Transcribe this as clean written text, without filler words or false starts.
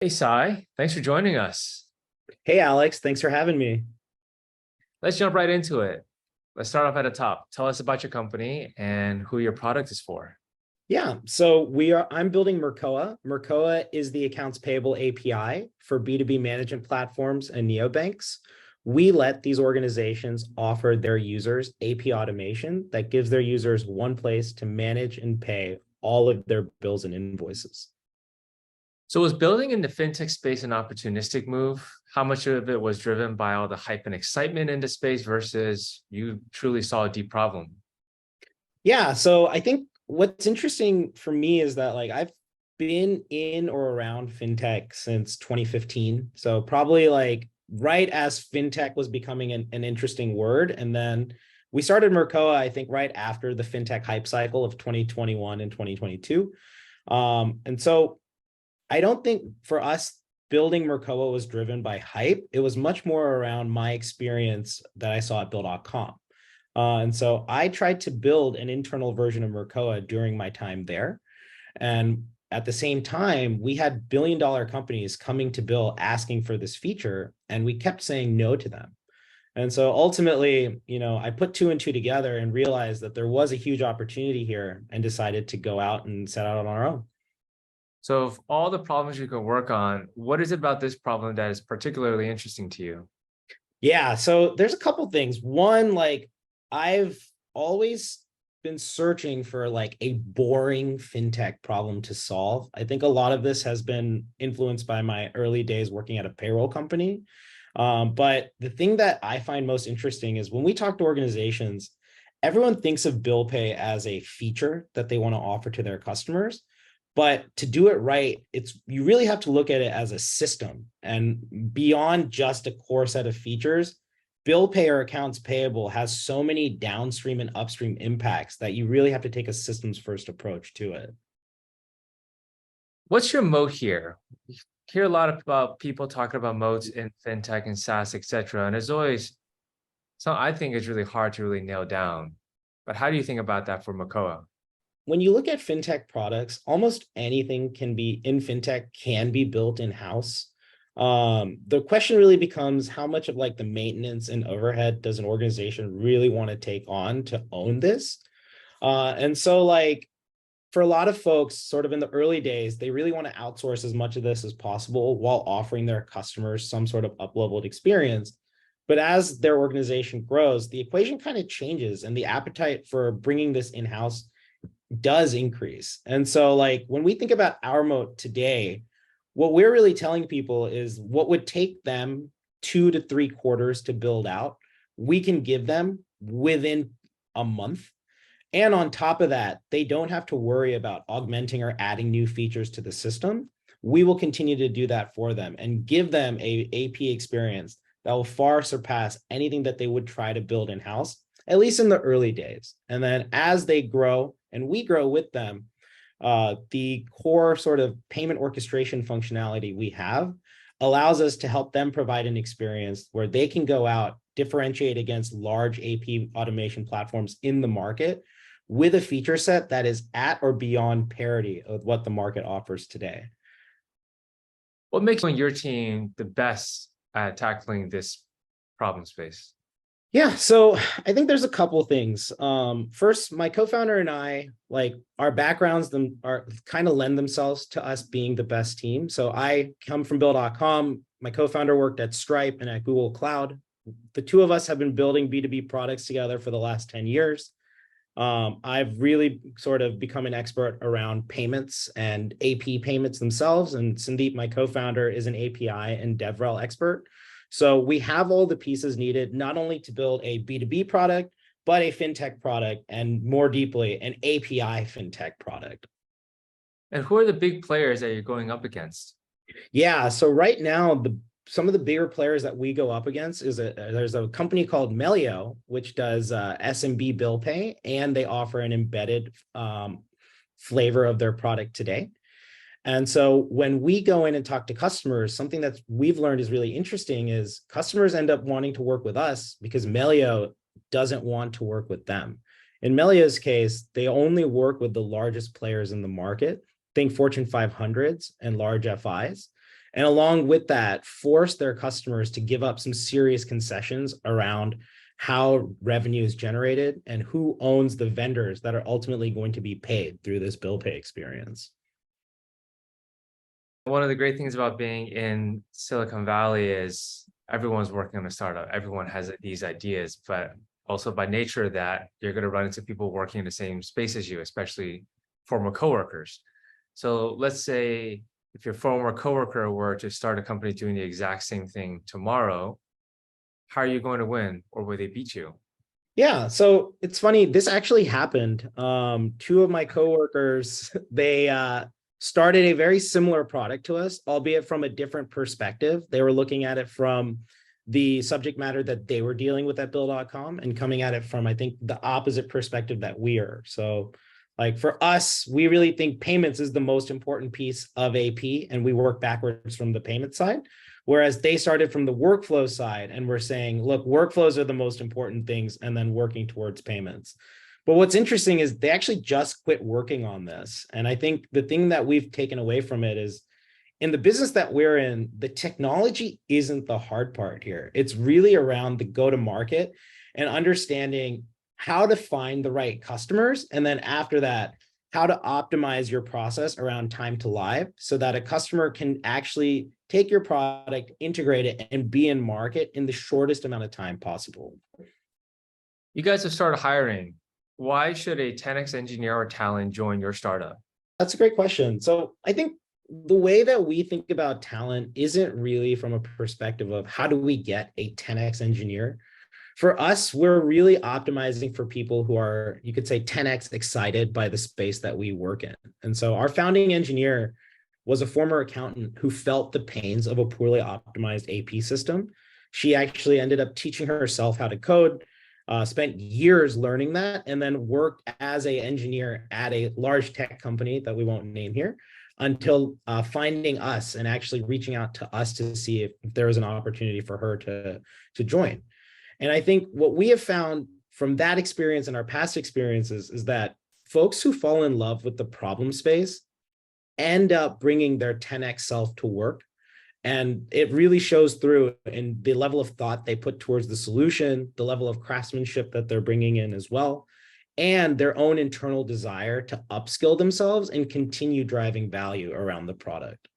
Hey, Sai, thanks for joining us. Hey, Alex, thanks for having me. Let's jump right into it. Let's start off at the top. Tell us about your company and who your product is for. I'm building Mercoa. Mercoa is the accounts payable API for B2B management platforms and neobanks. We let these organizations offer their users AP automation that gives their users one place to manage and pay all of their bills and invoices. So, was building in the fintech space an opportunistic move? How much of it was driven by all the hype and excitement in the space versus you truly saw a deep problem? So I think what's interesting for me is that I've been in or around fintech since 2015. So probably right as fintech was becoming an interesting word. And then we started Mercoa, I think, right after the fintech hype cycle of 2021 and 2022. And so I don't think for us building Mercoa was driven by hype. It was much more around my experience that I saw at Bill.com. And so I tried to build an internal version of Mercoa during my time there. And at the same time, we had billion-dollar companies coming to Bill asking for this feature, and we kept saying no to them. And so ultimately, I put two and two together and realized that there was a huge opportunity here and decided to go out and set out on our own. So, of all the problems you could work on, what is it about this problem that is particularly interesting to you? So there's a couple things. One, I've always been searching for a boring fintech problem to solve. I think a lot of this has been influenced by my early days working at a payroll company. But the thing that I find most interesting is when we talk to organizations, everyone thinks of bill pay as a feature that they want to offer to their customers. But to do it right, you really have to look at it as a system, and beyond just a core set of features. Bill pay or accounts payable has so many downstream and upstream impacts that you really have to take a systems first approach to it. What's your moat here? We hear a lot about people talking about moats in fintech and SaaS, et cetera. And there's always so I think it's really hard to really nail down. But how do you think about that for Mercoa? When you look at fintech products, almost anything can be in fintech can be built in-house. The question really becomes how much of the maintenance and overhead does an organization really want to take on to own this? And so for a lot of folks, sort of in the early days, they really want to outsource as much of this as possible while offering their customers some sort of up-leveled experience. But as their organization grows, the equation kind of changes and the appetite for bringing this in-house does increase. And so when we think about our moat today, what we're really telling people is what would take them 2 to 3 quarters to build out, we can give them within a month. And on top of that, they don't have to worry about augmenting or adding new features to the system. We will continue to do that for them and give them a AP experience that will far surpass anything that they would try to build in-house, at least in the early days. And then as they grow and we grow with them, the core sort of payment orchestration functionality we have allows us to help them provide an experience where they can go out, differentiate against large AP automation platforms in the market with a feature set that is at or beyond parity of what the market offers today. What makes you and your team the best at tackling this problem space? So I think there's a couple things. First, my co-founder and I, our backgrounds are kind of lend themselves to us being the best team. So I come from Bill.com. My co-founder worked at Stripe and at Google Cloud. The two of us have been building B2B products together for the last 10 years. I've really sort of become an expert around payments and AP payments themselves. And Sandeep, my co-founder, is an API and DevRel expert. So we have all the pieces needed, not only to build a B2B product, but a fintech product, and more deeply, an API fintech product. And who are the big players that you're going up against? So right now, some of the bigger players that we go up against there's a company called Melio, which does SMB bill pay, and they offer an embedded flavor of their product today. And so when we go in and talk to customers, something that we've learned is really interesting is customers end up wanting to work with us because Melio doesn't want to work with them. In Melio's case, they only work with the largest players in the market, think Fortune 500s and large FIs. And along with that, force their customers to give up some serious concessions around how revenue is generated and who owns the vendors that are ultimately going to be paid through this bill pay experience. One of the great things about being in Silicon Valley is everyone's working on a startup. Everyone has these ideas, but also by nature of that you're going to run into people working in the same space as you, especially former coworkers. So let's say if your former coworker were to start a company doing the exact same thing tomorrow, how are you going to win, or will they beat you? Yeah, so it's funny. This actually happened. Two of my coworkers, they started a very similar product to us, albeit from a different perspective. They were looking at it from the subject matter that they were dealing with at Bill.com and coming at it from, I think, the opposite perspective that we are. So, like for us, we really think payments is the most important piece of AP, and we work backwards from the payment side. Whereas they started from the workflow side and we're saying, look, workflows are the most important things, and then working towards payments. But what's interesting is they actually just quit working on this. And I think the thing that we've taken away from it is, in the business that we're in, the technology isn't the hard part here. It's really around the go to market and understanding how to find the right customers. And then after that, how to optimize your process around time to live so that a customer can actually take your product, integrate it, and be in market in the shortest amount of time possible. You guys have started hiring. Why should a 10x engineer or talent join your startup? That's a great question. So I think the way that we think about talent isn't really from a perspective of how do we get a 10x engineer. For us, we're really optimizing for people who are, you could say, 10x excited by the space that we work in. And so our founding engineer was a former accountant who felt the pains of a poorly optimized AP system. She actually ended up teaching herself how to code, spent years learning that, and then worked as an engineer at a large tech company that we won't name here until finding us and actually reaching out to us to see if there was an opportunity for her to join. And I think what we have found from that experience and our past experiences is that folks who fall in love with the problem space end up bringing their 10x self to work. And it really shows through in the level of thought they put towards the solution, the level of craftsmanship that they're bringing in as well, and their own internal desire to upskill themselves and continue driving value around the product.